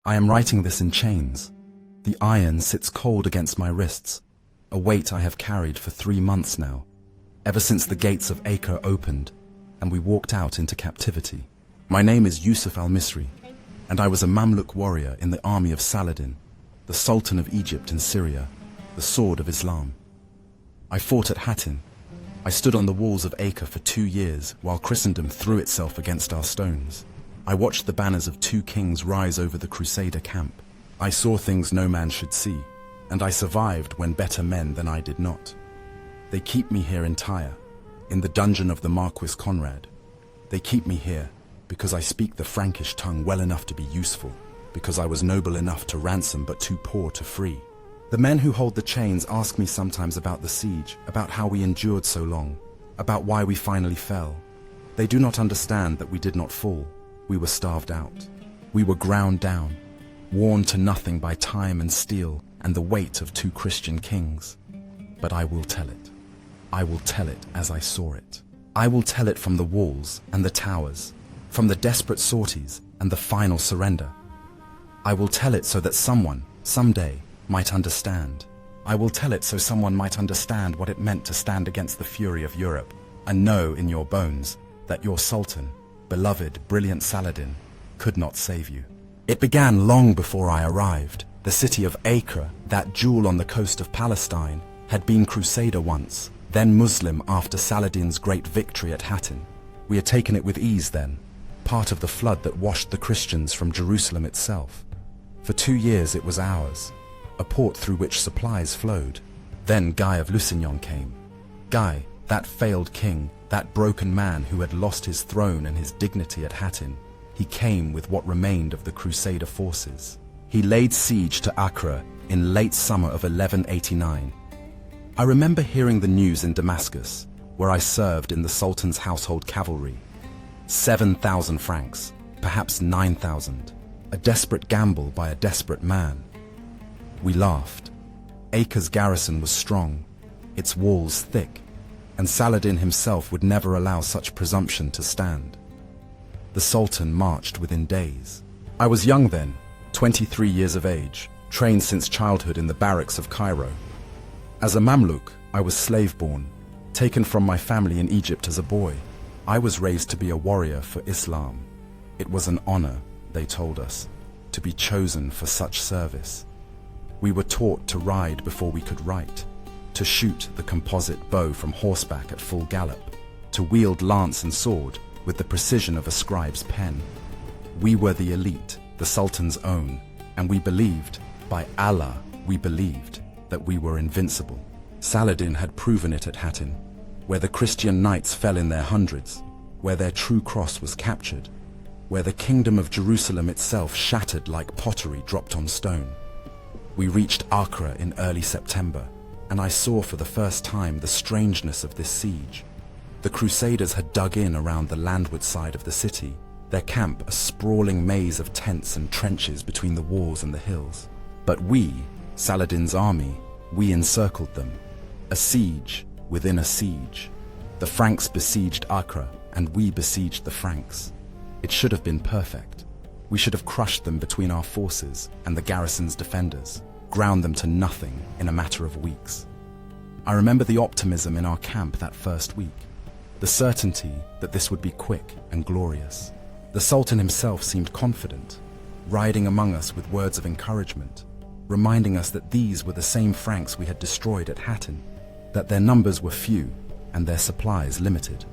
I am writing this in chains. The iron sits cold against my wrists, a weight I have carried for 3 months now, ever since the gates of Acre opened and we walked out into captivity. My name is Yusuf al-Misri, and I was a Mamluk warrior in the army of Saladin, the Sultan of Egypt and Syria, the sword of Islam. I fought at Hattin. I stood on the walls of Acre for 2 years while Christendom threw itself against our stones. I watched the banners of 2 kings rise over the Crusader camp. I saw things no man should see, and I survived when better men than I did not. They keep me here in Tyre, in the dungeon of the Marquis Conrad. They keep me here because I speak the Frankish tongue well enough to be useful, because I was noble enough to ransom but too poor to free. The men who hold the chains ask me sometimes about the siege, about how we endured so long, about why we finally fell. They do not understand that we did not fall. We were starved out. We were ground down, worn to nothing by time and steel and the weight of 2 Christian kings. But I will tell it. I will tell it as I saw it. I will tell it from the walls and the towers, from the desperate sorties and the final surrender. I will tell it so that someone, someday, might understand. I will tell it so someone might understand what it meant to stand against the fury of Europe and know in your bones that your Sultan, beloved, brilliant Saladin, could not save you. It began long before I arrived. The city of Acre, that jewel on the coast of Palestine, had been Crusader once, then Muslim after Saladin's great victory at Hattin. We had taken it with ease then, part of the flood that washed the Christians from Jerusalem itself. For 2 years it was ours, a port through which supplies flowed. Then Guy of Lusignan came. Guy, that failed king, that broken man who had lost his throne and his dignity at Hattin. He came with what remained of the Crusader forces. He laid siege to Acre in late summer of 1189. I remember hearing the news in Damascus, where I served in the Sultan's household cavalry. 7,000 francs, perhaps 9,000. A desperate gamble by a desperate man. We laughed. Acre's garrison was strong, its walls thick, and Saladin himself would never allow such presumption to stand. The Sultan marched within days. I was young then, 23 years of age, trained since childhood in the barracks of Cairo. As a Mamluk, I was slave-born, taken from my family in Egypt as a boy. I was raised to be a warrior for Islam. It was an honor, they told us, to be chosen for such service. We were taught to ride before we could write, to shoot the composite bow from horseback at full gallop, to wield lance and sword with the precision of a scribe's pen. We were the elite, the Sultan's own, and we believed, by Allah, we believed, that we were invincible. Saladin had proven it at Hattin, where the Christian knights fell in their hundreds, where their true cross was captured, where the kingdom of Jerusalem itself shattered like pottery dropped on stone. We reached Acre in early September, and I saw for the first time the strangeness of this siege. The Crusaders had dug in around the landward side of the city, their camp a sprawling maze of tents and trenches between the walls and the hills. But we, Saladin's army, we encircled them. A siege within a siege. The Franks besieged Acre, and we besieged the Franks. It should have been perfect. We should have crushed them between our forces and the garrison's defenders, ground them to nothing in a matter of weeks. I remember the optimism in our camp that first week, the certainty that this would be quick and glorious. The Sultan himself seemed confident, riding among us with words of encouragement, reminding us that these were the same Franks we had destroyed at Hattin, that their numbers were few and their supplies limited.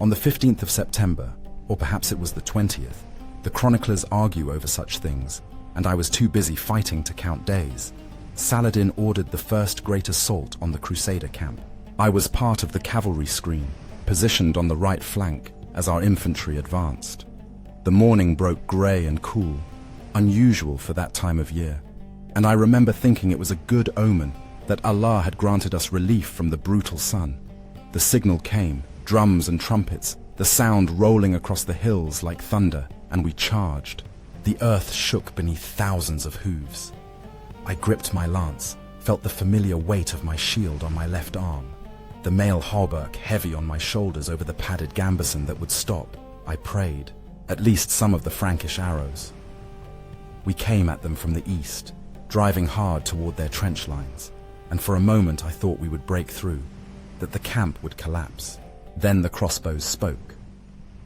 On the 15th of September, or perhaps it was the 20th, the chroniclers argue over such things, and I was too busy fighting to count days. Saladin ordered the first great assault on the Crusader camp. I was part of the cavalry screen, positioned on the right flank as our infantry advanced. The morning broke grey and cool, unusual for that time of year, and I remember thinking it was a good omen that Allah had granted us relief from the brutal sun. The signal came, drums and trumpets, the sound rolling across the hills like thunder, and we charged. The earth shook beneath thousands of hooves. I gripped my lance, felt the familiar weight of my shield on my left arm, the mail hauberk heavy on my shoulders over the padded gambeson that would stop, I prayed, at least some of the Frankish arrows. We came at them from the east, driving hard toward their trench lines, and for a moment I thought we would break through, that the camp would collapse. Then the crossbows spoke.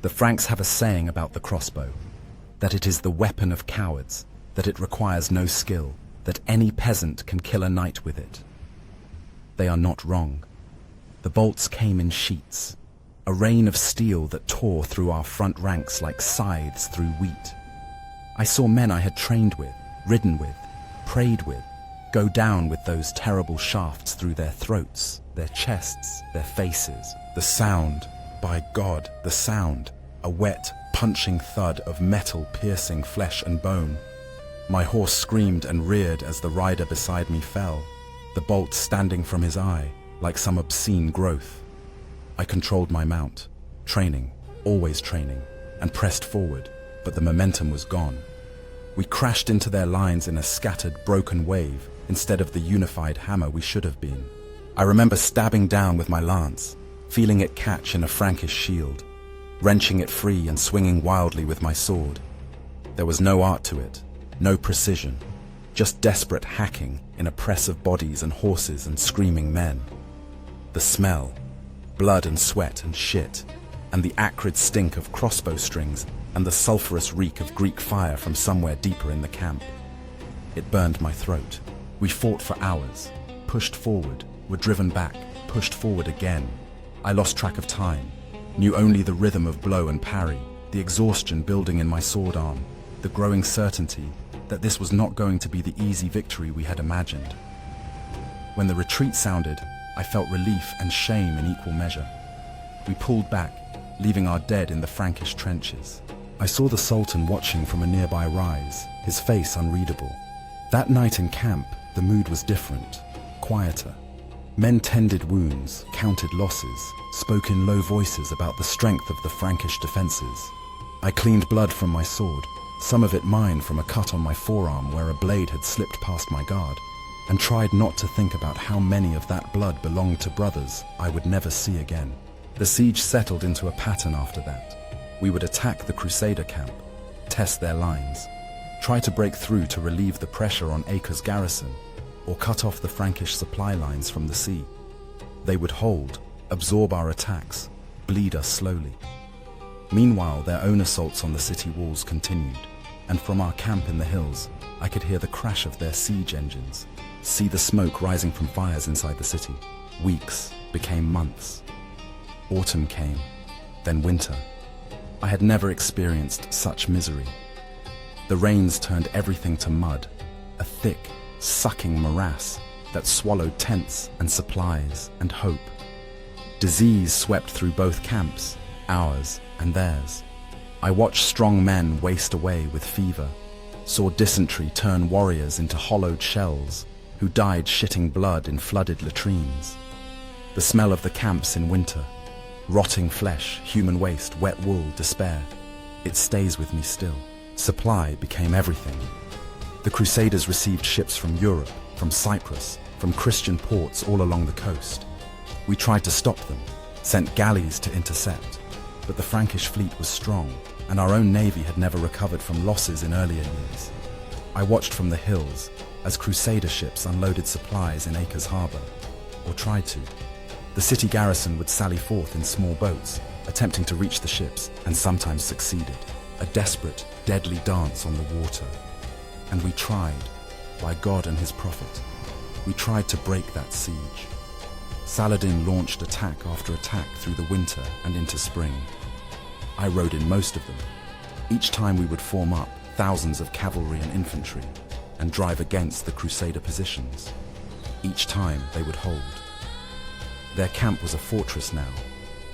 The Franks have a saying about the crossbow, that it is the weapon of cowards, that it requires no skill, that any peasant can kill a knight with it. They are not wrong. The bolts came in sheets, a rain of steel that tore through our front ranks like scythes through wheat. I saw men I had trained with, ridden with, prayed with, go down with those terrible shafts through their throats, their chests, their faces. The sound, by God, the sound, a wet, punching thud of metal piercing flesh and bone. My horse screamed and reared as the rider beside me fell, the bolt standing from his eye like some obscene growth. I controlled my mount, training, always training, and pressed forward, but the momentum was gone. We crashed into their lines in a scattered, broken wave instead of the unified hammer we should have been. I remember stabbing down with my lance, feeling it catch in a Frankish shield, wrenching it free and swinging wildly with my sword. There was no art to it, no precision, just desperate hacking in a press of bodies and horses and screaming men. The smell, blood and sweat and shit, and the acrid stink of crossbow strings and the sulphurous reek of Greek fire from somewhere deeper in the camp. It burned my throat. We fought for hours, pushed forward, were driven back, pushed forward again. I lost track of time, knew only the rhythm of blow and parry, the exhaustion building in my sword arm, the growing certainty that this was not going to be the easy victory we had imagined. When the retreat sounded, I felt relief and shame in equal measure. We pulled back, leaving our dead in the Frankish trenches. I saw the Sultan watching from a nearby rise, his face unreadable. That night in camp, the mood was different, quieter. Men tended wounds, counted losses, spoke in low voices about the strength of the Frankish defenses. I cleaned blood from my sword, some of it mine from a cut on my forearm where a blade had slipped past my guard, and tried not to think about how many of that blood belonged to brothers I would never see again. The siege settled into a pattern after that. We would attack the Crusader camp, test their lines, try to break through to relieve the pressure on Acre's garrison, or cut off the Frankish supply lines from the sea. They would hold, absorb our attacks, bleed us slowly. Meanwhile, their own assaults on the city walls continued, and from our camp in the hills, I could hear the crash of their siege engines, see the smoke rising from fires inside the city. Weeks became months. Autumn came, then winter. I had never experienced such misery. The rains turned everything to mud, a thick, sucking morass that swallowed tents and supplies and hope. Disease swept through both camps, ours and theirs. I watched strong men waste away with fever, saw dysentery turn warriors into hollowed shells who died shitting blood in flooded latrines. The smell of the camps in winter, rotting flesh, human waste, wet wool, despair, it stays with me still. Supply became everything. The Crusaders received ships from Europe, from Cyprus, from Christian ports all along the coast. We tried to stop them, sent galleys to intercept, but the Frankish fleet was strong, and our own navy had never recovered from losses in earlier years. I watched from the hills as Crusader ships unloaded supplies in Acre's harbour, or tried to. The city garrison would sally forth in small boats, attempting to reach the ships, and sometimes succeeded. A desperate, deadly dance on the water. And we tried, by God and his prophet, we tried to break that siege. Saladin launched attack after attack through the winter and into spring. I rode in most of them. Each time we would form up thousands of cavalry and infantry and drive against the Crusader positions. Each time they would hold. Their camp was a fortress now,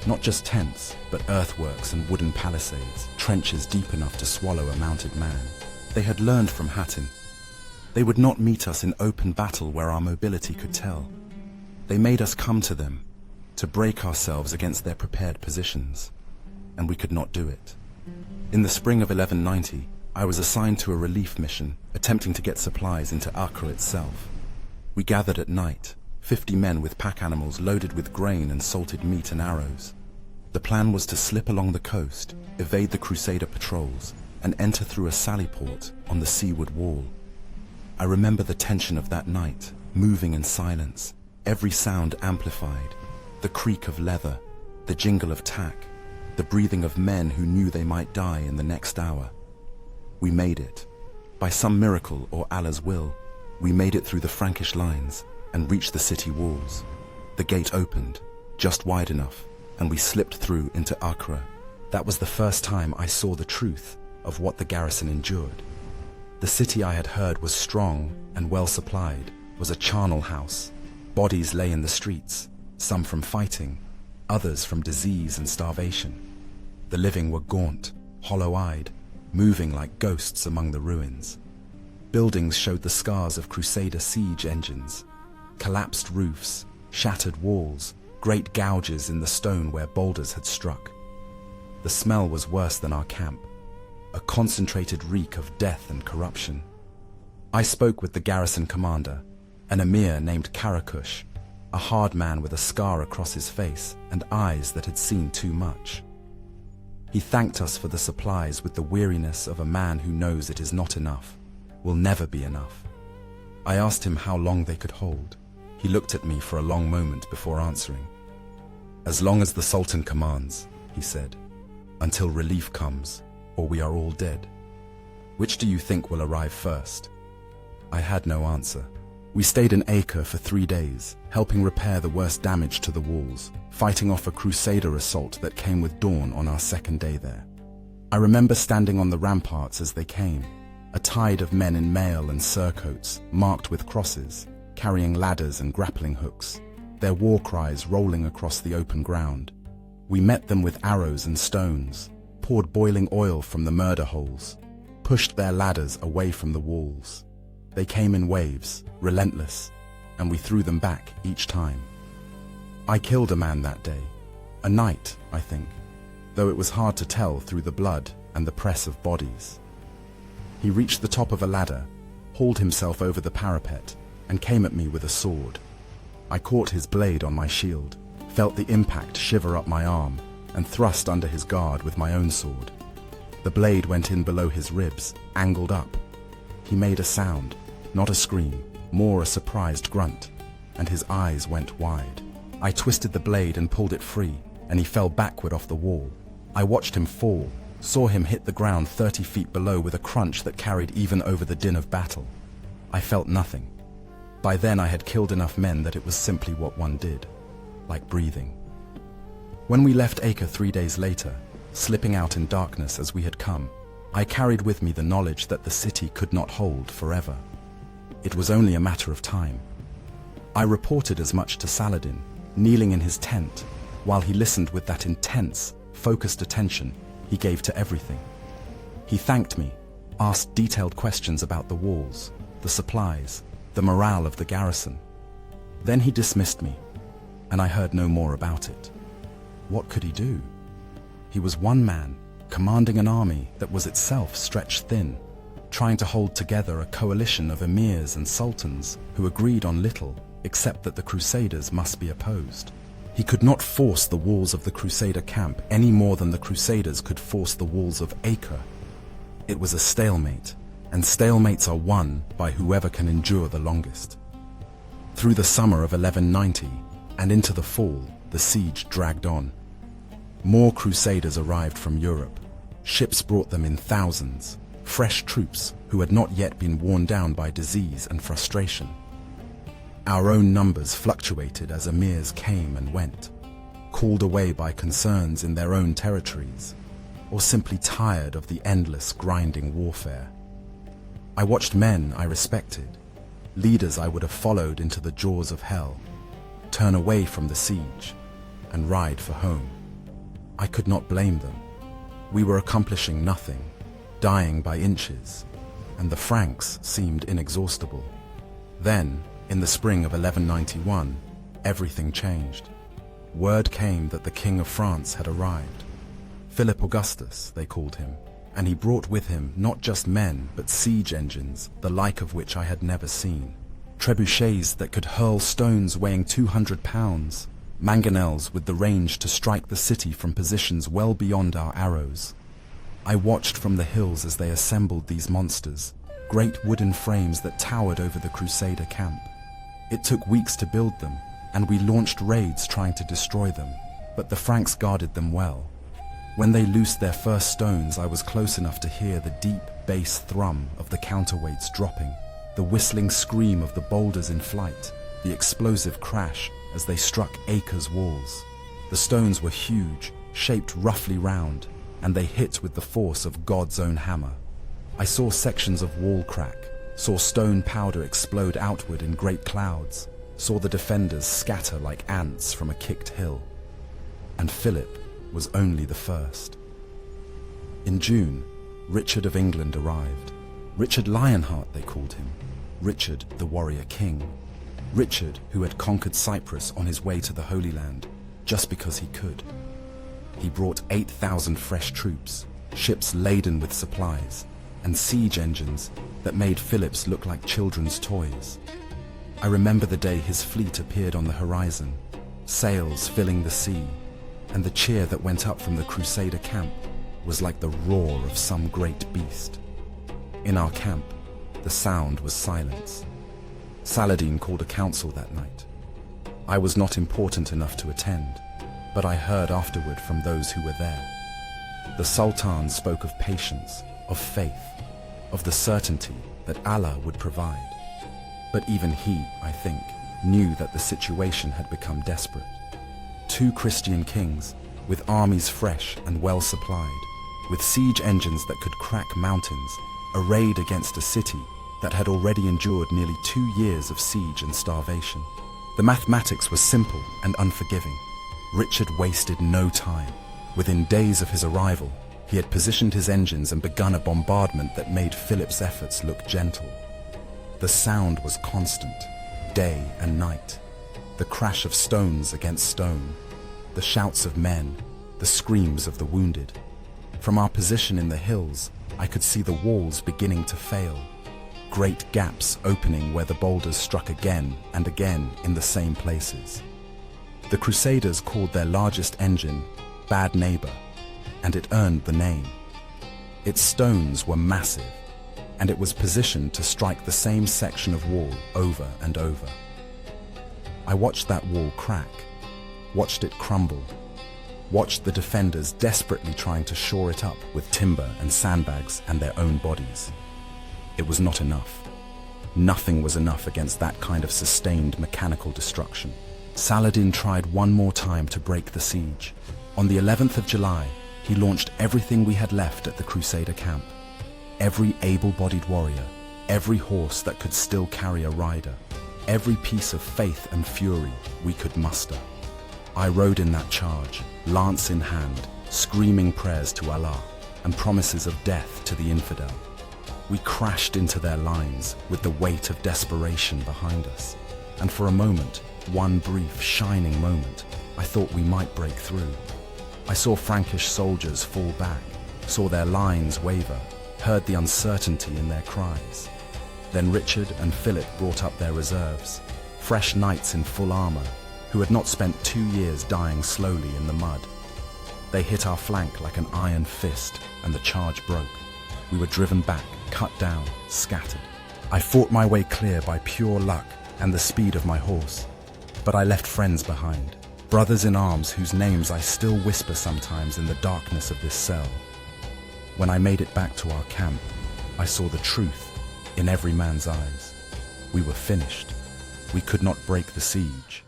not just tents, but earthworks and wooden palisades, trenches deep enough to swallow a mounted man. They had learned from Hattin. They would not meet us in open battle where our mobility could tell. They made us come to them, to break ourselves against their prepared positions, and we could not do it. In the spring of 1190, I was assigned to a relief mission, attempting to get supplies into Acre itself. We gathered at night, 50 men with pack animals loaded with grain and salted meat and arrows. The plan was to slip along the coast, evade the Crusader patrols, and enter through a sallyport on the seaward wall. I remember the tension of that night, moving in silence, every sound amplified, the creak of leather, the jingle of tack, the breathing of men who knew they might die in the next hour. We made it. By some miracle or Allah's will, we made it through the Frankish lines and reached the city walls. The gate opened, just wide enough, and we slipped through into Acre. That was the first time I saw the truth of what the garrison endured. The city I had heard was strong and well supplied was a charnel house. Bodies lay in the streets, some from fighting, others from disease and starvation. The living were gaunt, hollow-eyed, moving like ghosts among the ruins. Buildings showed the scars of Crusader siege engines, collapsed roofs, shattered walls, great gouges in the stone where boulders had struck. The smell was worse than our camp, a concentrated reek of death and corruption. I spoke with the garrison commander, an emir named Karakush, a hard man with a scar across his face and eyes that had seen too much. He thanked us for the supplies with the weariness of a man who knows it is not enough, will never be enough. I asked him how long they could hold. He looked at me for a long moment before answering. "As long as the Sultan commands," he said, "until relief comes, or we are all dead. Which do you think will arrive first?" I had no answer. We stayed in Acre for 3 days, helping repair the worst damage to the walls, fighting off a Crusader assault that came with dawn on our second day there. I remember standing on the ramparts as they came, a tide of men in mail and surcoats, marked with crosses, carrying ladders and grappling hooks, their war cries rolling across the open ground. We met them with arrows and stones, poured boiling oil from the murder holes, pushed their ladders away from the walls. They came in waves, relentless, and we threw them back each time. I killed a man that day, a knight, I think, though it was hard to tell through the blood and the press of bodies. He reached the top of a ladder, hauled himself over the parapet, and came at me with a sword. I caught his blade on my shield, felt the impact shiver up my arm, and thrust under his guard with my own sword. The blade went in below his ribs, angled up. He made a sound, not a scream, more a surprised grunt, and his eyes went wide. I twisted the blade and pulled it free, and he fell backward off the wall. I watched him fall, saw him hit the ground 30 feet below with a crunch that carried even over the din of battle. I felt nothing. By then I had killed enough men that it was simply what one did, like breathing. When we left Acre 3 days later, slipping out in darkness as we had come, I carried with me the knowledge that the city could not hold forever. It was only a matter of time. I reported as much to Saladin, kneeling in his tent, while he listened with that intense, focused attention he gave to everything. He thanked me, asked detailed questions about the walls, the supplies, the morale of the garrison. Then he dismissed me, and I heard no more about it. What could he do? He was one man, commanding an army that was itself stretched thin, trying to hold together a coalition of emirs and sultans who agreed on little except that the Crusaders must be opposed. He could not force the walls of the Crusader camp any more than the Crusaders could force the walls of Acre. It was a stalemate, and stalemates are won by whoever can endure the longest. Through the summer of 1190 and into the fall, the siege dragged on. More Crusaders arrived from Europe. Ships brought them in thousands, fresh troops who had not yet been worn down by disease and frustration. Our own numbers fluctuated as emirs came and went, called away by concerns in their own territories, or simply tired of the endless grinding warfare. I watched men I respected, leaders I would have followed into the jaws of hell, turn away from the siege and ride for home. I could not blame them. We were accomplishing nothing, dying by inches, and the Franks seemed inexhaustible. Then, in the spring of 1191, everything changed. Word came that the King of France had arrived. Philip Augustus, they called him, and he brought with him not just men, but siege engines, the like of which I had never seen. Trebuchets that could hurl stones weighing 200 pounds, mangonels with the range to strike the city from positions well beyond our arrows. I watched from the hills as they assembled these monsters, great wooden frames that towered over the Crusader camp. It took weeks to build them, and we launched raids trying to destroy them, but the Franks guarded them well. When they loosed their first stones, I was close enough to hear the deep bass thrum of the counterweights dropping, the whistling scream of the boulders in flight, the explosive crash as they struck Acre's walls. The stones were huge, shaped roughly round, and they hit with the force of God's own hammer. I saw sections of wall crack, saw stone powder explode outward in great clouds, saw the defenders scatter like ants from a kicked hill. And Philip was only the first. In June, Richard of England arrived. Richard Lionheart, they called him. Richard, the warrior king. Richard, who had conquered Cyprus on his way to the Holy Land, just because he could. He brought 8,000 fresh troops, ships laden with supplies, and siege engines that made Philip's look like children's toys. I remember the day his fleet appeared on the horizon, sails filling the sea, and the cheer that went up from the Crusader camp was like the roar of some great beast. In our camp, the sound was silence. Saladin called a council that night. I was not important enough to attend, but I heard afterward from those who were there. The Sultan spoke of patience, of faith, of the certainty that Allah would provide. But even he, I think, knew that the situation had become desperate. 2 Christian kings, with armies fresh and well supplied, with siege engines that could crack mountains, arrayed against a city that had already endured nearly 2 years of siege and starvation. The mathematics was simple and unforgiving. Richard wasted no time. Within days of his arrival, he had positioned his engines and begun a bombardment that made Philip's efforts look gentle. The sound was constant, day and night. The crash of stones against stone, the shouts of men, the screams of the wounded. From our position in the hills, I could see the walls beginning to fail, great gaps opening where the boulders struck again and again in the same places. The Crusaders called their largest engine Bad Neighbor, and it earned the name. Its stones were massive, and it was positioned to strike the same section of wall over and over. I watched that wall crack, watched it crumble, watched the defenders desperately trying to shore it up with timber and sandbags and their own bodies. It was not enough. Nothing was enough against that kind of sustained mechanical destruction. Saladin tried one more time to break the siege. On the 11th of July, he launched everything we had left at the Crusader camp. Every able-bodied warrior, every horse that could still carry a rider, every piece of faith and fury we could muster. I rode in that charge, lance in hand, screaming prayers to Allah and promises of death to the infidel. We crashed into their lines with the weight of desperation behind us, and for a moment, one brief, shining moment, I thought we might break through. I saw Frankish soldiers fall back, saw their lines waver, heard the uncertainty in their cries. Then Richard and Philip brought up their reserves, fresh knights in full armor, who had not spent 2 years dying slowly in the mud. They hit our flank like an iron fist, and the charge broke. We were driven back, cut down, scattered. I fought my way clear by pure luck and the speed of my horse. But I left friends behind, brothers in arms whose names I still whisper sometimes in the darkness of this cell. When I made it back to our camp, I saw the truth in every man's eyes. We were finished. We could not break the siege.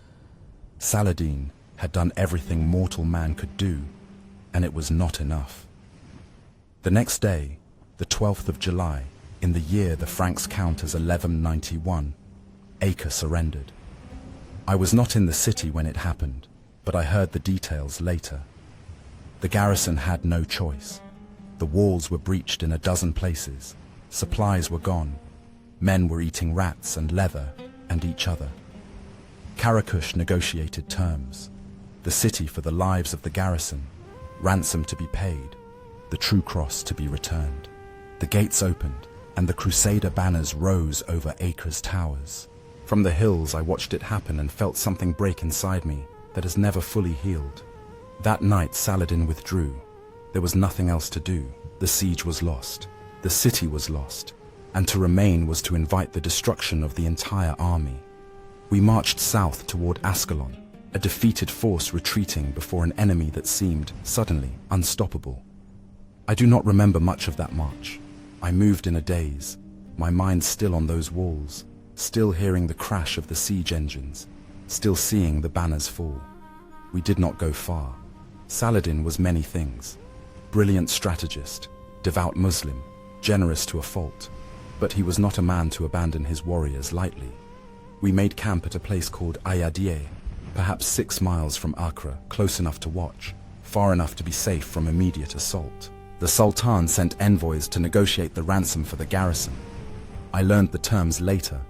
Saladin had done everything mortal man could do, and it was not enough. The next day, the 12th of July, in the year the Franks count as 1191, Acre surrendered. I was not in the city when it happened, but I heard the details later. The garrison had no choice. The walls were breached in a dozen places. Supplies were gone. Men were eating rats and leather and each other. Karakush negotiated terms. The city for the lives of the garrison, ransom to be paid, the true cross to be returned. The gates opened, and the Crusader banners rose over Acre's towers. From the hills I watched it happen and felt something break inside me that has never fully healed. That night Saladin withdrew. There was nothing else to do. The siege was lost. The city was lost. And to remain was to invite the destruction of the entire army. We marched south toward Ascalon, a defeated force retreating before an enemy that seemed, suddenly, unstoppable. I do not remember much of that march. I moved in a daze, my mind still on those walls, still hearing the crash of the siege engines, still seeing the banners fall. We did not go far. Saladin was many things. Brilliant strategist, devout Muslim, generous to a fault. But he was not a man to abandon his warriors lightly. We made camp at a place called Ayadiyeh, perhaps 6 miles from Acre, close enough to watch, far enough to be safe from immediate assault. The Sultan sent envoys to negotiate the ransom for the garrison. I learned the terms later.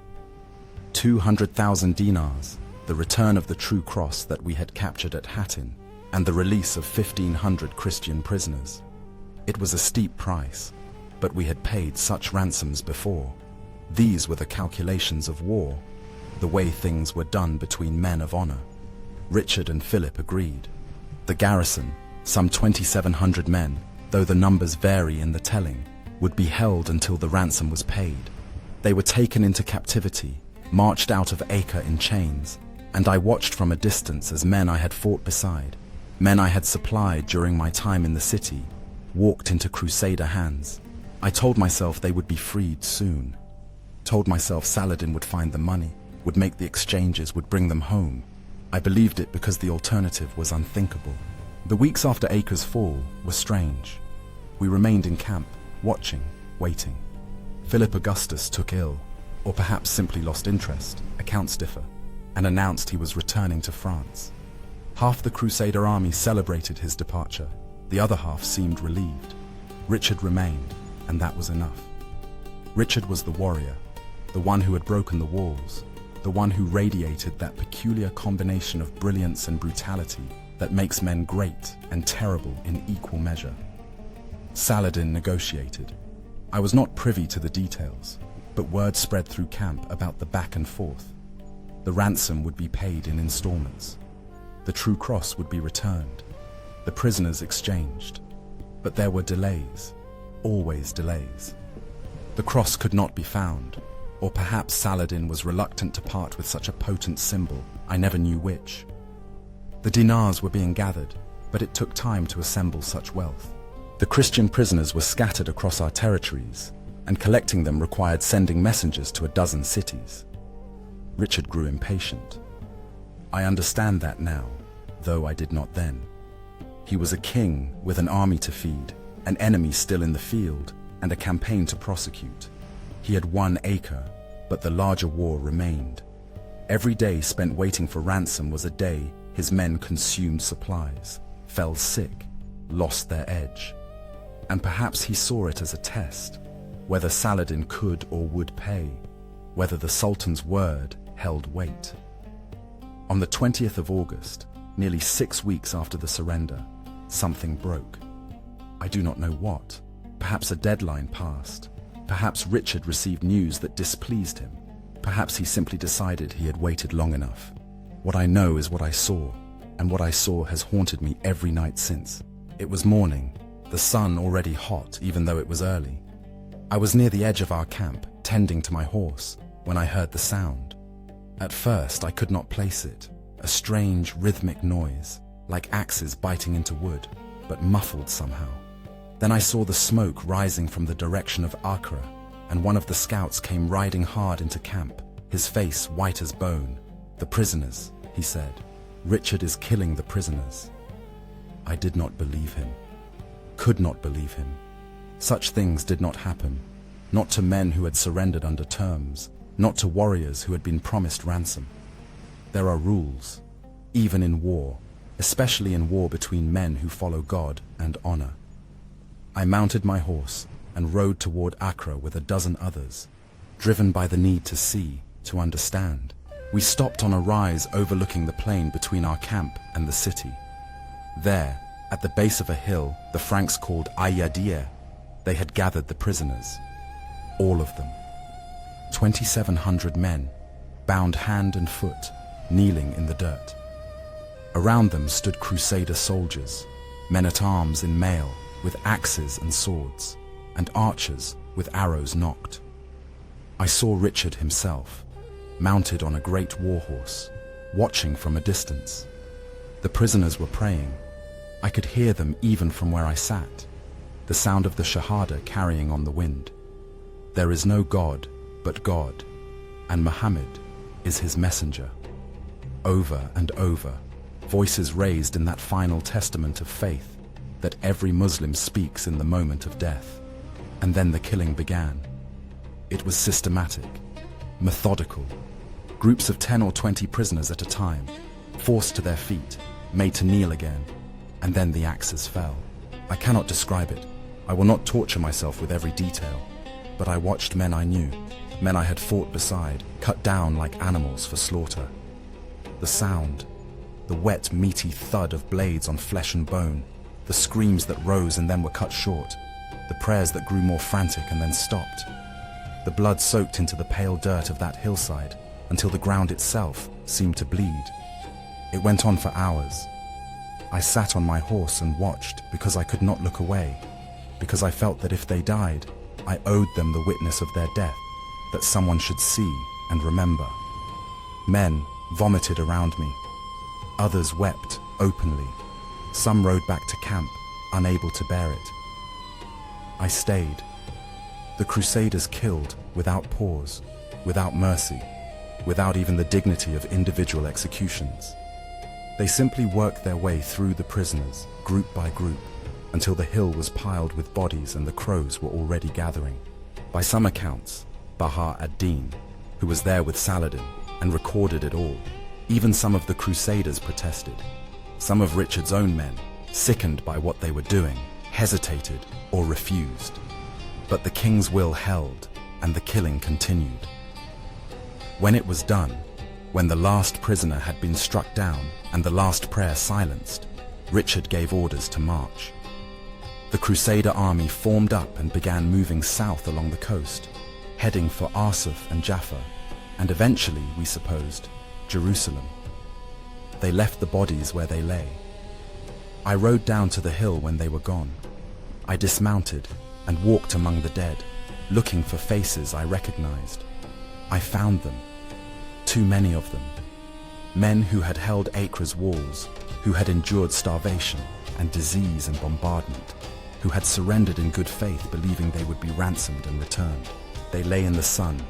200,000 dinars, the return of the true cross that we had captured at Hattin, and the release of 1,500 Christian prisoners. It was a steep price, but we had paid such ransoms before. These were the calculations of war, the way things were done between men of honor. Richard and Philip agreed. The garrison, some 2,700 men, though the numbers vary in the telling, would be held until the ransom was paid. They were taken into captivity, marched out of Acre in chains, and I watched from a distance as men I had fought beside, men I had supplied during my time in the city, walked into Crusader hands. I told myself they would be freed soon. Told myself Saladin would find the money, would make the exchanges, would bring them home. I believed it because the alternative was unthinkable. The weeks after Acre's fall were strange. We remained in camp, watching, waiting. Philip Augustus took ill, or perhaps simply lost interest, accounts differ, and announced he was returning to France. Half the Crusader army celebrated his departure. The other half seemed relieved. Richard remained, and that was enough. Richard was the warrior, the one who had broken the walls, the one who radiated that peculiar combination of brilliance and brutality that makes men great and terrible in equal measure. Saladin negotiated. I was not privy to the details, but word spread through camp about the back and forth. The ransom would be paid in installments. The true cross would be returned. The prisoners exchanged. But there were delays. Always delays. The cross could not be found, or perhaps Saladin was reluctant to part with such a potent symbol, I never knew which. The dinars were being gathered, but it took time to assemble such wealth. The Christian prisoners were scattered across our territories, and collecting them required sending messengers to a dozen cities. Richard grew impatient. I understand that now, though I did not then. He was a king with an army to feed, an enemy still in the field, and a campaign to prosecute. He had won Acre, but the larger war remained. Every day spent waiting for ransom was a day his men consumed supplies, fell sick, lost their edge. And perhaps he saw it as a test, whether Saladin could or would pay, whether the Sultan's word held weight. On the 20th of August, nearly 6 weeks after the surrender, something broke. I do not know what. Perhaps a deadline passed. Perhaps Richard received news that displeased him. Perhaps he simply decided he had waited long enough. What I know is what I saw, and what I saw has haunted me every night since. It was morning, the sun already hot even though it was early. I was near the edge of our camp, tending to my horse, when I heard the sound. At first I could not place it, a strange rhythmic noise, like axes biting into wood, but muffled somehow. Then I saw the smoke rising from the direction of Acre, and one of the scouts came riding hard into camp, his face white as bone. "The prisoners," he said. "Richard is killing the prisoners." I did not believe him, could not believe him. Such things did not happen, not to men who had surrendered under terms, not to warriors who had been promised ransom. There are rules, even in war, especially in war between men who follow God and honor. I mounted my horse and rode toward Acre with a dozen others, driven by the need to see, to understand. We stopped on a rise overlooking the plain between our camp and the city. There, at the base of a hill the Franks called Ayadiyeh, they had gathered the prisoners. All of them. 2,700 men, bound hand and foot, kneeling in the dirt. Around them stood Crusader soldiers, men-at-arms in mail, with axes and swords, and archers with arrows nocked. I saw Richard himself, mounted on a great warhorse, watching from a distance. The prisoners were praying. I could hear them even from where I sat, the sound of the Shahada carrying on the wind. There is no God but God, and Muhammad is his messenger. Over and over, voices raised in that final testament of faith that every Muslim speaks in the moment of death. And then the killing began. It was systematic, methodical. Groups of 10 or 20 prisoners at a time, forced to their feet, made to kneel again, and then the axes fell. I cannot describe it. I will not torture myself with every detail, but I watched men I knew, men I had fought beside, cut down like animals for slaughter. The sound, the wet, meaty thud of blades on flesh and bone, the screams that rose and then were cut short, the prayers that grew more frantic and then stopped. The blood soaked into the pale dirt of that hillside until the ground itself seemed to bleed. It went on for hours. I sat on my horse and watched because I could not look away, because I felt that if they died, I owed them the witness of their death, that someone should see and remember. Men vomited around me. Others wept openly. Some rode back to camp, unable to bear it. I stayed. The Crusaders killed without pause, without mercy, without even the dignity of individual executions. They simply worked their way through the prisoners, group by group, until the hill was piled with bodies and the crows were already gathering. By some accounts, Bahar ad-Din, who was there with Saladin and recorded it all, even some of the Crusaders protested. Some of Richard's own men, sickened by what they were doing, hesitated or refused. But the king's will held, and the killing continued. When it was done, when the last prisoner had been struck down and the last prayer silenced, Richard gave orders to march. The Crusader army formed up and began moving south along the coast, heading for Yusuf and Jaffa, and eventually, we supposed, Jerusalem. They left the bodies where they lay. I rode down to the hill when they were gone. I dismounted and walked among the dead, looking for faces I recognized. I found them, too many of them. Men who had held Acre's walls, who had endured starvation and disease and bombardment, who had surrendered in good faith, believing they would be ransomed and returned. They lay in the sun,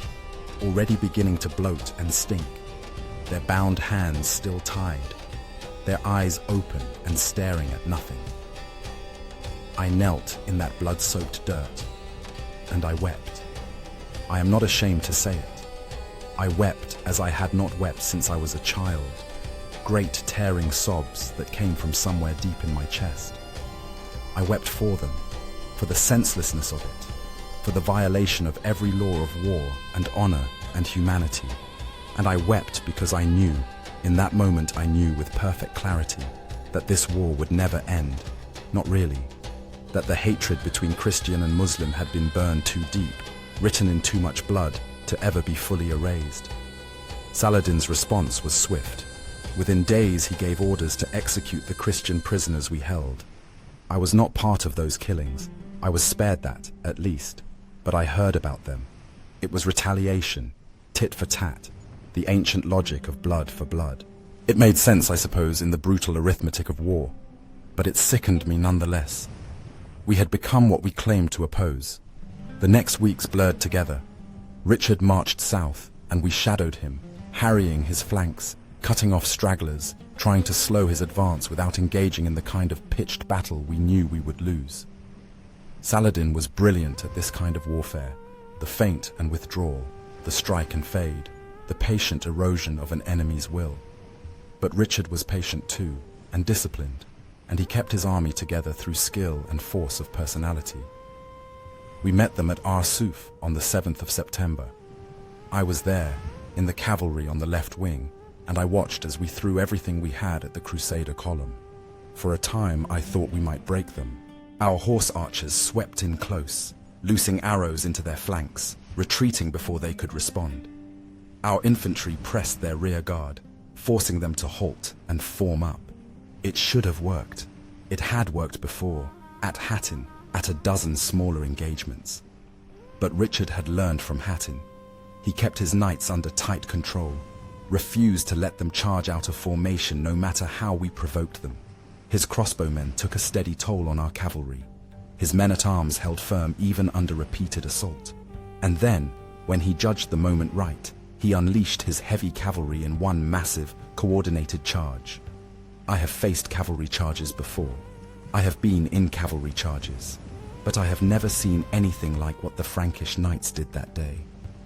already beginning to bloat and stink, their bound hands still tied, their eyes open and staring at nothing. I knelt in that blood-soaked dirt, and I wept. I am not ashamed to say it. I wept as I had not wept since I was a child, great tearing sobs that came from somewhere deep in my chest. I wept for them, for the senselessness of it, for the violation of every law of war and honor and humanity. And I wept because I knew, in that moment I knew with perfect clarity, that this war would never end, not really, that the hatred between Christian and Muslim had been burned too deep, written in too much blood to ever be fully erased. Saladin's response was swift. Within days he gave orders to execute the Christian prisoners we held. I was not part of those killings. I was spared that, at least, but I heard about them. It was retaliation, tit for tat, the ancient logic of blood for blood. It made sense, I suppose, in the brutal arithmetic of war, but it sickened me nonetheless. We had become what we claimed to oppose. The next weeks blurred together. Richard marched south, and we shadowed him, harrying his flanks, cutting off stragglers, trying to slow his advance without engaging in the kind of pitched battle we knew we would lose. Saladin was brilliant at this kind of warfare, the feint and withdrawal, the strike and fade, the patient erosion of an enemy's will. But Richard was patient too, and disciplined, and he kept his army together through skill and force of personality. We met them at Yusuf on the 7th of September. I was there, in the cavalry on the left wing, and I watched as we threw everything we had at the Crusader column. For a time I thought we might break them. Our horse archers swept in close, loosing arrows into their flanks, retreating before they could respond. Our infantry pressed their rear guard, forcing them to halt and form up. It should have worked. It had worked before, at Hattin, at a dozen smaller engagements. But Richard had learned from Hattin. He kept his knights under tight control, refused to let them charge out of formation no matter how we provoked them. His crossbowmen took a steady toll on our cavalry. His men-at-arms held firm even under repeated assault. And then, when he judged the moment right, he unleashed his heavy cavalry in one massive, coordinated charge. I have faced cavalry charges before. I have been in cavalry charges. But I have never seen anything like what the Frankish knights did that day.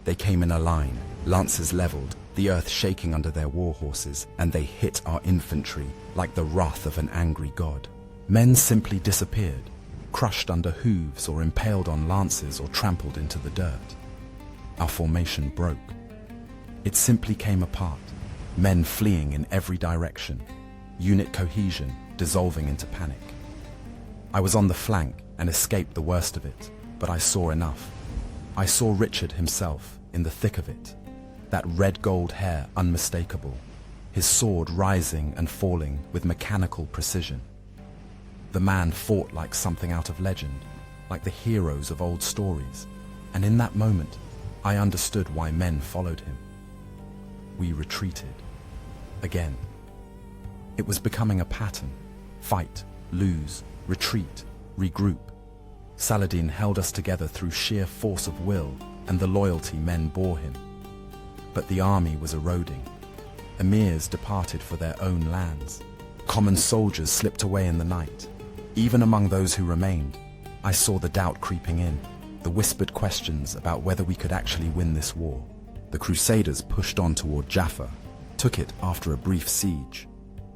They came in a line, lances leveled, the earth shaking under their war horses, and they hit our infantry like the wrath of an angry god. Men simply disappeared, crushed under hooves or impaled on lances or trampled into the dirt. Our formation broke. It simply came apart, men fleeing in every direction, unit cohesion dissolving into panic. I was on the flank and escaped the worst of it, but I saw enough. I saw Richard himself in the thick of it, that red-gold hair unmistakable, his sword rising and falling with mechanical precision. The man fought like something out of legend, like the heroes of old stories, and in that moment, I understood why men followed him. We retreated. Again. It was becoming a pattern. Fight, lose, retreat, regroup. Saladin held us together through sheer force of will and the loyalty men bore him. But the army was eroding. Emirs departed for their own lands. Common soldiers slipped away in the night. Even among those who remained, I saw the doubt creeping in, the whispered questions about whether we could actually win this war. The Crusaders pushed on toward Jaffa, took it after a brief siege.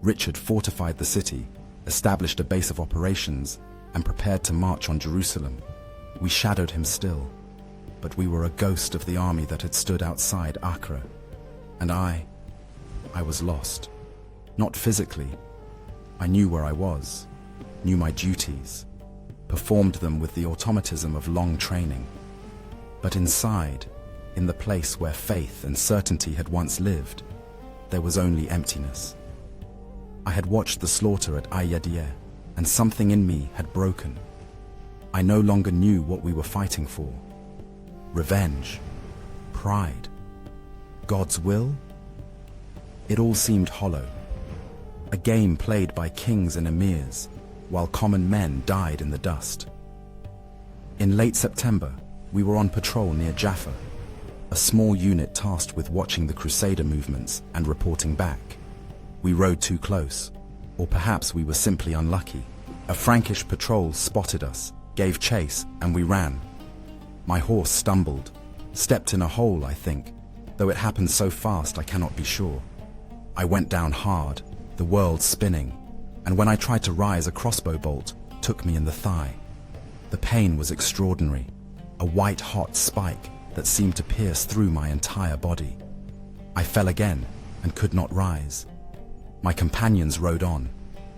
Richard fortified the city, established a base of operations, and prepared to march on Jerusalem. We shadowed him still, but we were a ghost of the army that had stood outside Acre. And I was lost. Not physically. I knew where I was, knew my duties, performed them with the automatism of long training. But inside, in the place where faith and certainty had once lived, there was only emptiness. I had watched the slaughter at Ayyadiyeh, and something in me had broken. I no longer knew what we were fighting for. Revenge, pride, God's will? It all seemed hollow. A game played by kings and emirs, while common men died in the dust. In late September, we were on patrol near Jaffa, a small unit tasked with watching the Crusader movements and reporting back. We rode too close, or perhaps we were simply unlucky. A Frankish patrol spotted us, gave chase, and we ran. My horse stumbled, stepped in a hole, I think, though it happened so fast I cannot be sure. I went down hard, the world spinning, and when I tried to rise, a crossbow bolt took me in the thigh. The pain was extraordinary, a white-hot spike that seemed to pierce through my entire body. I fell again and could not rise. My companions rode on.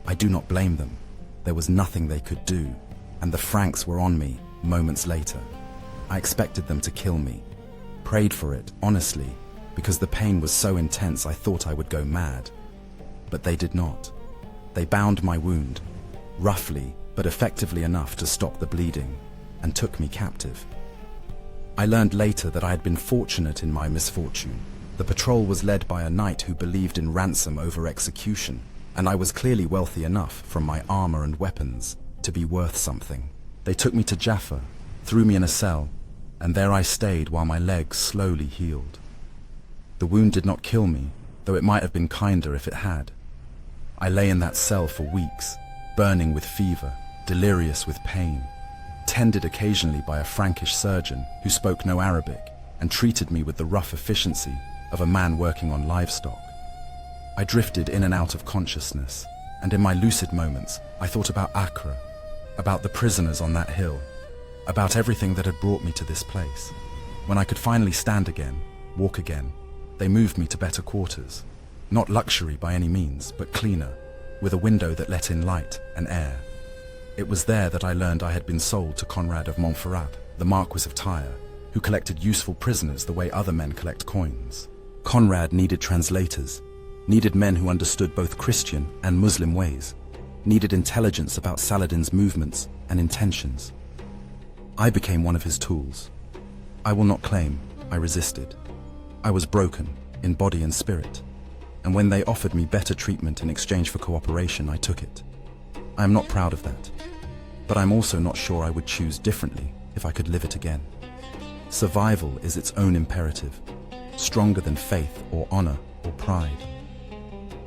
I do not blame them. There was nothing they could do, and the Franks were on me moments later. I expected them to kill me. Prayed for it, honestly, because the pain was so intense I thought I would go mad. But they did not. They bound my wound, roughly but effectively enough to stop the bleeding, and took me captive. I learned later that I had been fortunate in my misfortune. The patrol was led by a knight who believed in ransom over execution, and I was clearly wealthy enough from my armor and weapons to be worth something. They took me to Jaffa, threw me in a cell, and there I stayed while my legs slowly healed. The wound did not kill me, though it might have been kinder if it had. I lay in that cell for weeks, burning with fever, delirious with pain, tended occasionally by a Frankish surgeon who spoke no Arabic and treated me with the rough efficiency of a man working on livestock. I drifted in and out of consciousness, and in my lucid moments I thought about Acre, about the prisoners on that hill, about everything that had brought me to this place. When I could finally stand again, walk again, they moved me to better quarters. Not luxury by any means, but cleaner, with a window that let in light and air. It was there that I learned I had been sold to Conrad of Montferrat, the Marquis of Tyre, who collected useful prisoners the way other men collect coins. Conrad needed translators, needed men who understood both Christian and Muslim ways, needed intelligence about Saladin's movements and intentions. I became one of his tools. I will not claim I resisted. I was broken in body and spirit, and when they offered me better treatment in exchange for cooperation, I took it. I am not proud of that, but I'm also not sure I would choose differently if I could live it again. Survival is its own imperative, stronger than faith or honor or pride.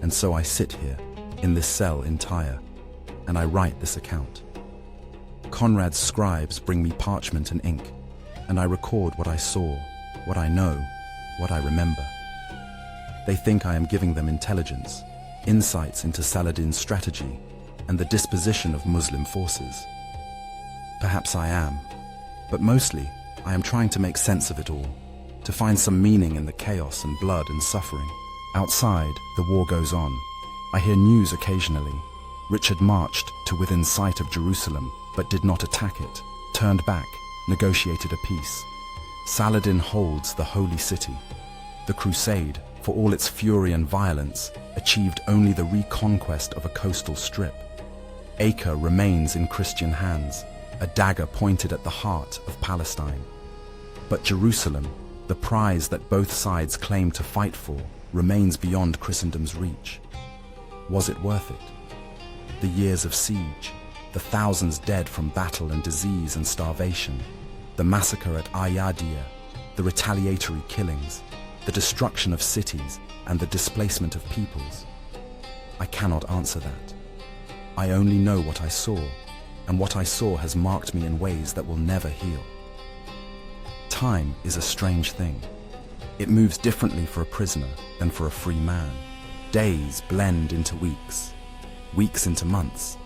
And so I sit here, in this cell in Tyre, and I write this account. Conrad's scribes bring me parchment and ink, and I record what I saw, what I know, what I remember. They think I am giving them intelligence, insights into Saladin's strategy, and the disposition of Muslim forces. Perhaps I am, but mostly I am trying to make sense of it all, to find some meaning in the chaos and blood and suffering. Outside, the war goes on. I hear news occasionally. Richard marched to within sight of Jerusalem, but did not attack it, turned back, negotiated a peace. Saladin holds the holy city. The Crusade, for all its fury and violence, achieved only the reconquest of a coastal strip. Acre remains in Christian hands, a dagger pointed at the heart of Palestine. But Jerusalem, the prize that both sides claim to fight for, remains beyond Christendom's reach. Was it worth it? The years of siege, the thousands dead from battle and disease and starvation, the massacre at Ayadia, the retaliatory killings, the destruction of cities and the displacement of peoples. I cannot answer that. I only know what I saw, and what I saw has marked me in ways that will never heal. Time is a strange thing. It moves differently for a prisoner than for a free man. Days blend into weeks, weeks into months,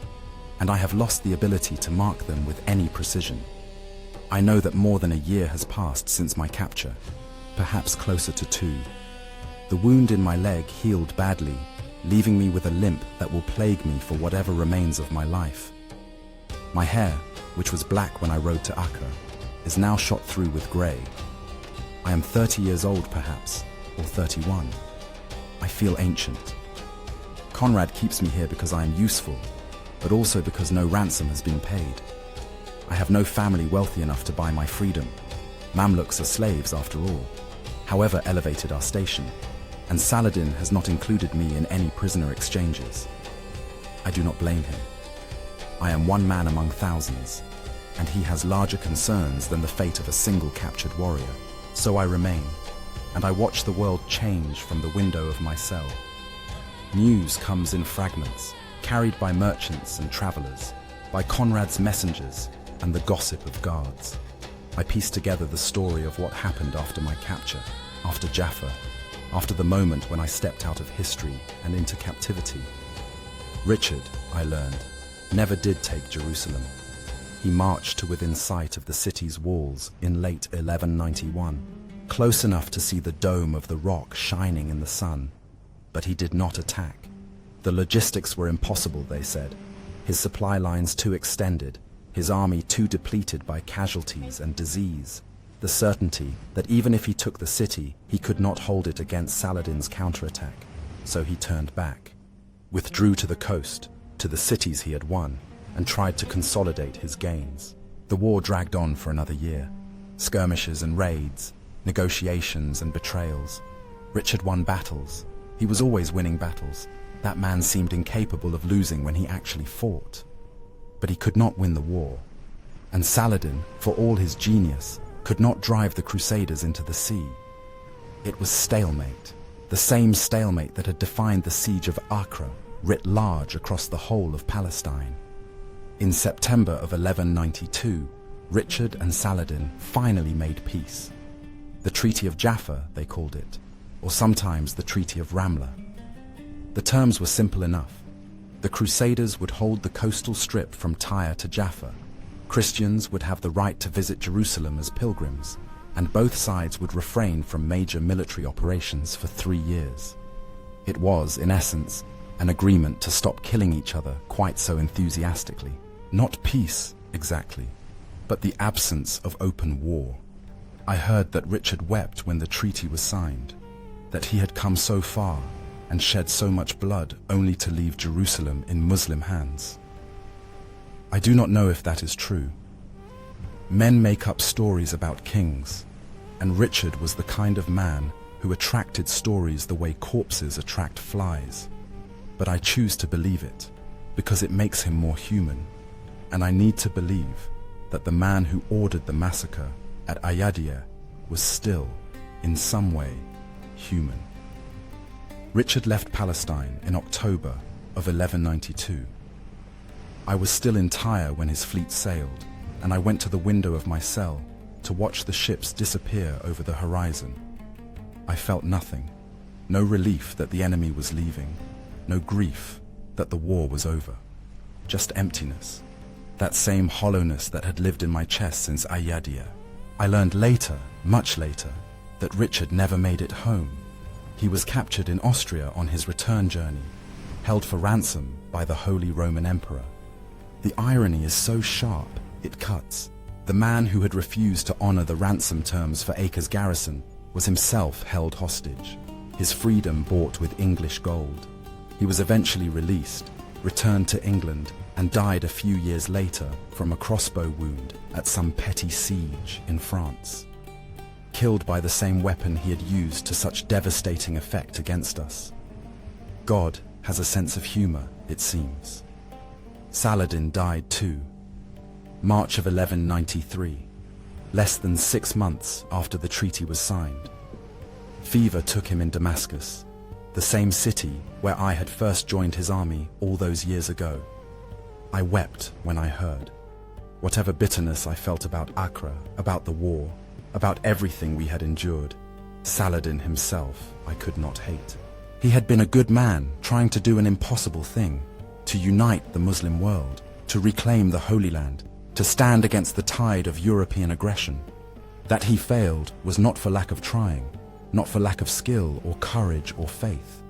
and I have lost the ability to mark them with any precision. I know that more than a year has passed since my capture, perhaps closer to 2. The wound in my leg healed badly, leaving me with a limp that will plague me for whatever remains of my life. My hair, which was black when I rode to Acre, is now shot through with grey. I am 30 years old perhaps, or 31. I feel ancient. Conrad keeps me here because I am useful, but also because no ransom has been paid. I have no family wealthy enough to buy my freedom. Mamluks are slaves after all, however elevated our station, and Saladin has not included me in any prisoner exchanges. I do not blame him. I am one man among thousands, and he has larger concerns than the fate of a single captured warrior. So I remain, and I watch the world change from the window of my cell. News comes in fragments, carried by merchants and travelers, by Conrad's messengers and the gossip of guards. I piece together the story of what happened after my capture, after Jaffa, after the moment when I stepped out of history and into captivity. Richard, I learned, never did take Jerusalem. He marched to within sight of the city's walls in late 1191, close enough to see the dome of the rock shining in the sun, but he did not attack. The logistics were impossible, they said, his supply lines too extended, his army too depleted by casualties and disease, the certainty that even if he took the city, he could not hold it against Saladin's counterattack. So he turned back, withdrew to the coast, to the cities he had won, and tried to consolidate his gains. The war dragged on for another year. Skirmishes and raids, negotiations and betrayals. Richard won battles. He was always winning battles. That man seemed incapable of losing when he actually fought. But he could not win the war. And Saladin, for all his genius, could not drive the Crusaders into the sea. It was stalemate, the same stalemate that had defined the Siege of Acre, writ large across the whole of Palestine. In September of 1192, Richard and Saladin finally made peace. The Treaty of Jaffa, they called it, or sometimes the Treaty of Ramla. The terms were simple enough. The Crusaders would hold the coastal strip from Tyre to Jaffa. Christians would have the right to visit Jerusalem as pilgrims, and both sides would refrain from major military operations for 3 years. It was, in essence, an agreement to stop killing each other quite so enthusiastically. Not peace, exactly, but the absence of open war. I heard that Richard wept when the treaty was signed, that he had come so far and shed so much blood only to leave Jerusalem in Muslim hands. I do not know if that is true. Men make up stories about kings, and Richard was the kind of man who attracted stories the way corpses attract flies. But I choose to believe it, because it makes him more human, and I need to believe that the man who ordered the massacre at Ayadia was still, in some way, human. Richard left Palestine in October of 1192. I was still in Tyre when his fleet sailed, and I went to the window of my cell to watch the ships disappear over the horizon. I felt nothing, no relief that the enemy was leaving, no grief that the war was over, just emptiness, that same hollowness that had lived in my chest since Ayadia. I learned later, much later, that Richard never made it home. He was captured in Austria on his return journey, held for ransom by the Holy Roman Emperor. The irony is so sharp, it cuts. The man who had refused to honor the ransom terms for Acre's garrison was himself held hostage, his freedom bought with English gold. He was eventually released, returned to England, and died a few years later from a crossbow wound at some petty siege in France. Killed by the same weapon he had used to such devastating effect against us. God has a sense of humor, it seems. Saladin died too. March of 1193, less than 6 months after the treaty was signed. Fever took him in Damascus, the same city where I had first joined his army all those years ago. I wept when I heard. Whatever bitterness I felt about Acre, about the war, about everything we had endured, Saladin himself I could not hate. He had been a good man trying to do an impossible thing, to unite the Muslim world, to reclaim the Holy Land, to stand against the tide of European aggression. That he failed was not for lack of trying, not for lack of skill or courage or faith.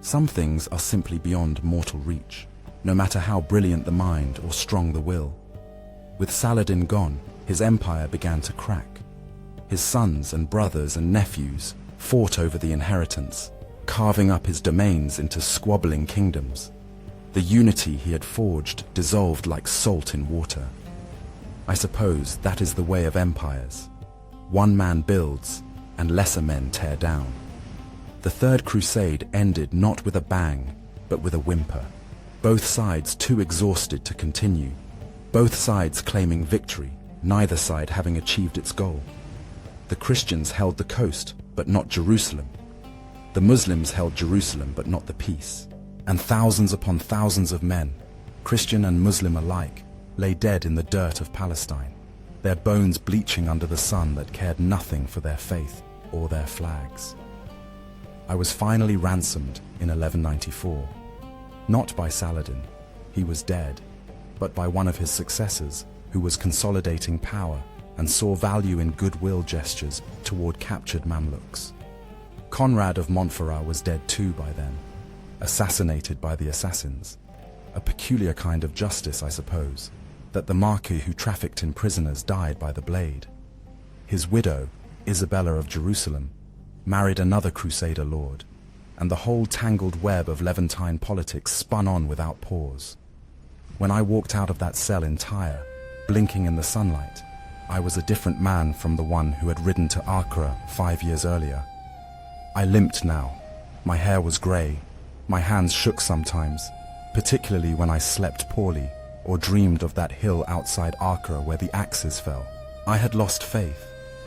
Some things are simply beyond mortal reach, no matter how brilliant the mind or strong the will. With Saladin gone, his empire began to crack. His sons and brothers and nephews fought over the inheritance, carving up his domains into squabbling kingdoms. The unity he had forged dissolved like salt in water. I suppose that is the way of empires. One man builds, and lesser men tear down. The Third Crusade ended not with a bang, but with a whimper. Both sides too exhausted to continue. Both sides claiming victory, neither side having achieved its goal. The Christians held the coast, but not Jerusalem. The Muslims held Jerusalem, but not the peace. And thousands upon thousands of men, Christian and Muslim alike, lay dead in the dirt of Palestine, their bones bleaching under the sun that cared nothing for their faith or their flags. I was finally ransomed in 1194, not by Saladin, he was dead, but by one of his successors who was consolidating power and saw value in goodwill gestures toward captured Mamluks. Conrad of Montferrat was dead too by then, assassinated by the assassins. A peculiar kind of justice, I suppose, that the Marquis who trafficked in prisoners died by the blade. His widow, Isabella of Jerusalem, married another Crusader lord, and the whole tangled web of Levantine politics spun on without pause. When I walked out of that cell in Tyre, blinking in the sunlight, I was a different man from the one who had ridden to Acre 5 years earlier. I limped now. My hair was grey. My hands shook sometimes, particularly when I slept poorly or dreamed of that hill outside Acre where the axes fell. I had lost faith,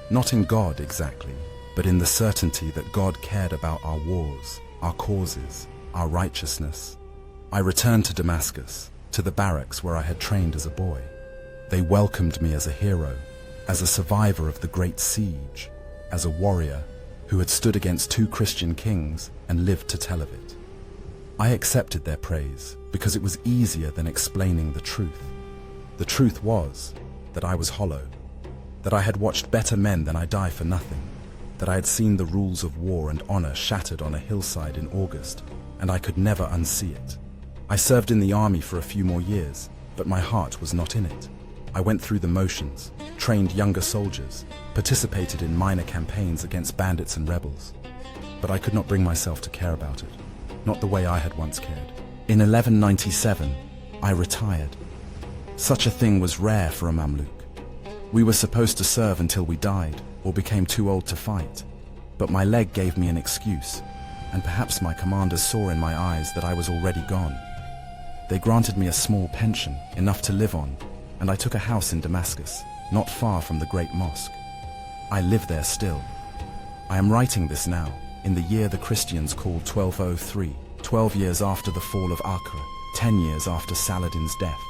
not in God exactly, but in the certainty that God cared about our wars, our causes, our righteousness. I returned to Damascus, to the barracks where I had trained as a boy. They welcomed me as a hero, as a survivor of the great siege, as a warrior who had stood against 2 Christian kings and lived to tell of it. I accepted their praise because it was easier than explaining the truth. The truth was that I was hollow, that I had watched better men than I die for nothing, that I had seen the rules of war and honor shattered on a hillside in August, and I could never unsee it. I served in the army for a few more years, but my heart was not in it. I went through the motions, trained younger soldiers, participated in minor campaigns against bandits and rebels, but I could not bring myself to care about it, not the way I had once cared. In 1197, I retired. Such a thing was rare for a Mamluk. We were supposed to serve until we died or became too old to fight, but my leg gave me an excuse, and perhaps my commanders saw in my eyes that I was already gone. They granted me a small pension, enough to live on, and I took a house in Damascus, not far from the great mosque. I live there still. I am writing this now, in the year the Christians called 1203, 12 years after the fall of Acre, 10 years after Saladin's death.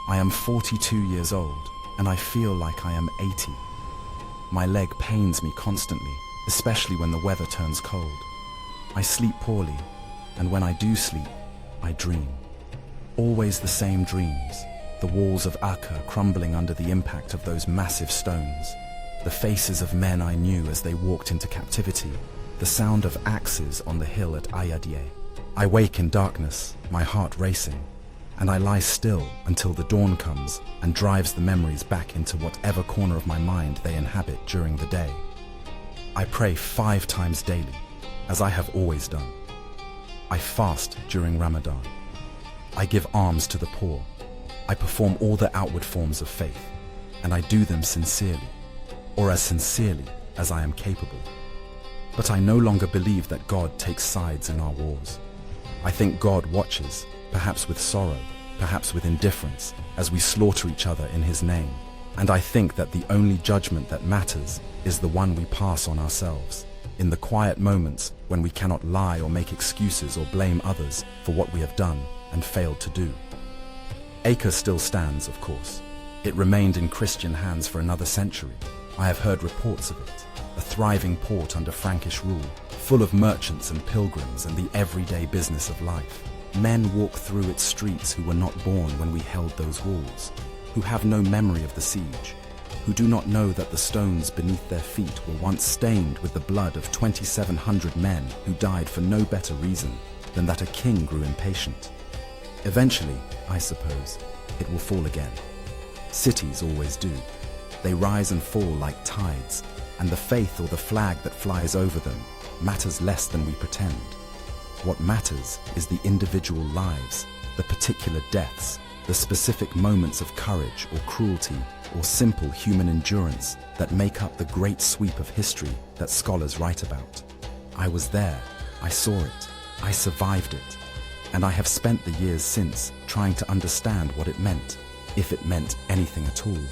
I am 42 years old, and I feel like I am 80. My leg pains me constantly, especially when the weather turns cold. I sleep poorly, and when I do sleep, I dream. Always the same dreams, the walls of Acre crumbling under the impact of those massive stones, the faces of men I knew as they walked into captivity, the sound of axes on the hill at Ayadie. I wake in darkness, my heart racing, and I lie still until the dawn comes and drives the memories back into whatever corner of my mind they inhabit during the day. I pray 5 times daily, as I have always done. I fast during Ramadan. I give alms to the poor. I perform all the outward forms of faith, and I do them sincerely, or as sincerely as I am capable. But I no longer believe that God takes sides in our wars. I think God watches, perhaps with sorrow, perhaps with indifference, as we slaughter each other in His name. And I think that the only judgment that matters is the one we pass on ourselves, in the quiet moments when we cannot lie or make excuses or blame others for what we have done and failed to do. Acre still stands, of course. It remained in Christian hands for another century. I have heard reports of it, a thriving port under Frankish rule, full of merchants and pilgrims and the everyday business of life. Men walk through its streets who were not born when we held those walls, who have no memory of the siege, who do not know that the stones beneath their feet were once stained with the blood of 2,700 men who died for no better reason than that a king grew impatient. Eventually, I suppose, it will fall again. Cities always do. They rise and fall like tides, and the faith or the flag that flies over them matters less than we pretend. What matters is the individual lives, the particular deaths, the specific moments of courage or cruelty or simple human endurance that make up the great sweep of history that scholars write about. I was there, I saw it, I survived it, and I have spent the years since trying to understand what it meant, if it meant anything at all.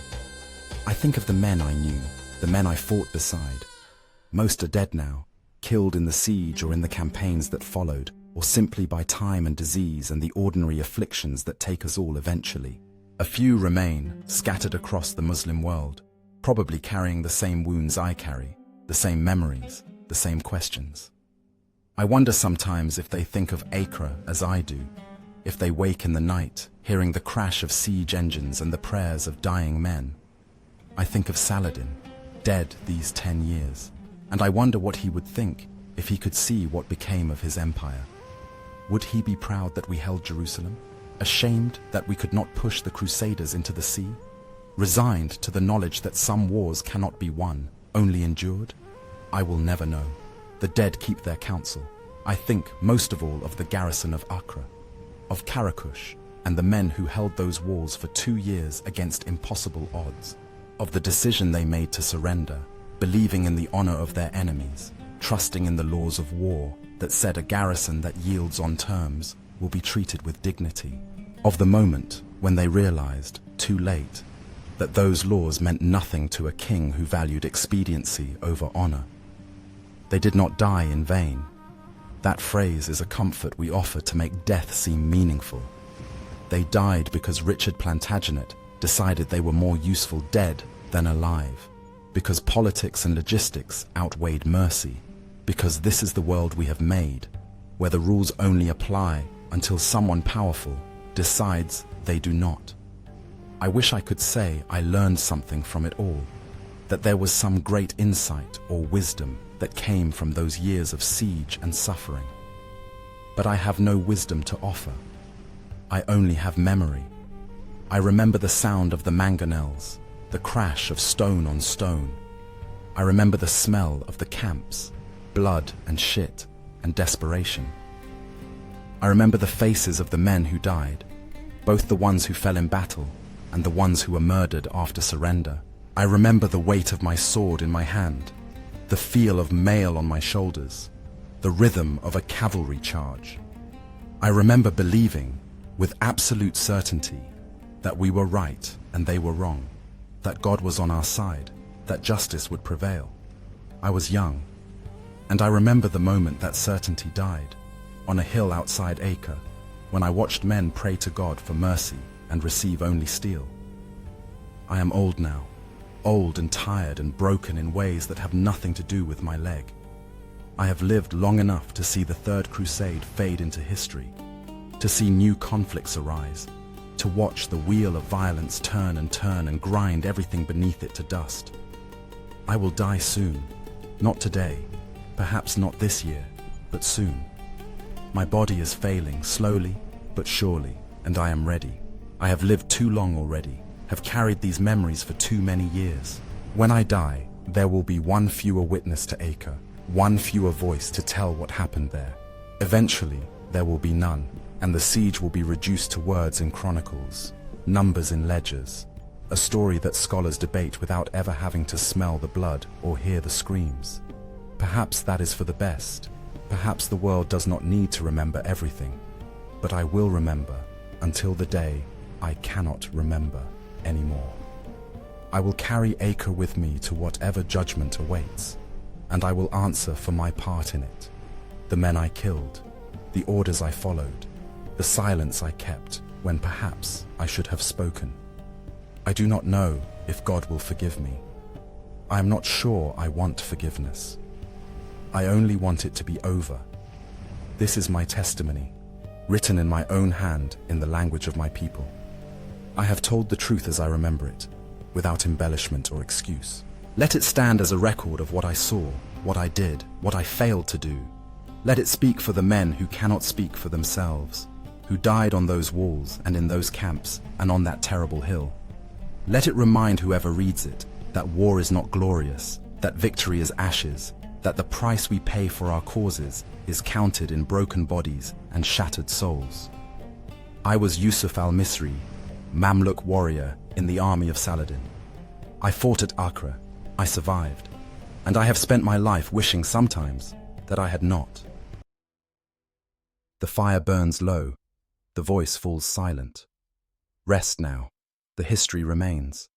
I think of the men I knew, the men I fought beside. Most are dead now, killed in the siege or in the campaigns that followed, or simply by time and disease and the ordinary afflictions that take us all eventually. A few remain, scattered across the Muslim world, probably carrying the same wounds I carry, the same memories, the same questions. I wonder sometimes if they think of Acre as I do, if they wake in the night, hearing the crash of siege engines and the prayers of dying men. I think of Saladin, dead these 10 years, and I wonder what he would think if he could see what became of his empire. Would he be proud that we held Jerusalem? Ashamed that we could not push the Crusaders into the sea? Resigned to the knowledge that some wars cannot be won, only endured? I will never know. The dead keep their counsel. I think most of all of the garrison of Acre, of Karakush, and the men who held those walls for 2 years against impossible odds, of the decision they made to surrender, believing in the honor of their enemies, trusting in the laws of war that said a garrison that yields on terms will be treated with dignity, of the moment when they realized, too late, that those laws meant nothing to a king who valued expediency over honor. They did not die in vain. That phrase is a comfort we offer to make death seem meaningful. They died because Richard Plantagenet decided they were more useful dead than alive, because politics and logistics outweighed mercy, because this is the world we have made, where the rules only apply until someone powerful decides they do not. I wish I could say I learned something from it all, that there was some great insight or wisdom that came from those years of siege and suffering. But I have no wisdom to offer. I only have memory. I remember the sound of the mangonels, the crash of stone on stone. I remember the smell of the camps, blood and shit and desperation. I remember the faces of the men who died, both the ones who fell in battle and the ones who were murdered after surrender. I remember the weight of my sword in my hand, the feel of mail on my shoulders, the rhythm of a cavalry charge. I remember believing, with absolute certainty, that we were right and they were wrong, that God was on our side, that justice would prevail. I was young, and I remember the moment that certainty died, on a hill outside Acre, when I watched men pray to God for mercy and receive only steel. I am old now, old and tired and broken in ways that have nothing to do with my leg. I have lived long enough to see the Third Crusade fade into history, to see new conflicts arise, to watch the wheel of violence turn and grind everything beneath it to dust. I will die soon, not today, perhaps not this year, but soon. My body is failing slowly but surely, and I am ready. I have lived too long already, have carried these memories for too many years. When I die, there will be one fewer witness to Acre, one fewer voice to tell what happened there. Eventually, there will be none, and the siege will be reduced to words in chronicles, numbers in ledgers, a story that scholars debate without ever having to smell the blood or hear the screams. Perhaps that is for the best. Perhaps the world does not need to remember everything, but I will remember until the day I cannot remember anymore. I will carry Acre with me to whatever judgment awaits, and I will answer for my part in it. The men I killed, the orders I followed, the silence I kept when perhaps I should have spoken. I do not know if God will forgive me. I am not sure I want forgiveness. I only want it to be over. This is my testimony, written in my own hand in the language of my people. I have told the truth as I remember it, without embellishment or excuse. Let it stand as a record of what I saw, what I did, what I failed to do. Let it speak for the men who cannot speak for themselves, who died on those walls and in those camps and on that terrible hill. Let it remind whoever reads it that war is not glorious, that victory is ashes, that the price we pay for our causes is counted in broken bodies and shattered souls. I was Yusuf al-Misri, Mamluk warrior in the army of Saladin. I fought at Acre, I survived, and I have spent my life wishing sometimes that I had not. The fire burns low, the voice falls silent. Rest now, the history remains.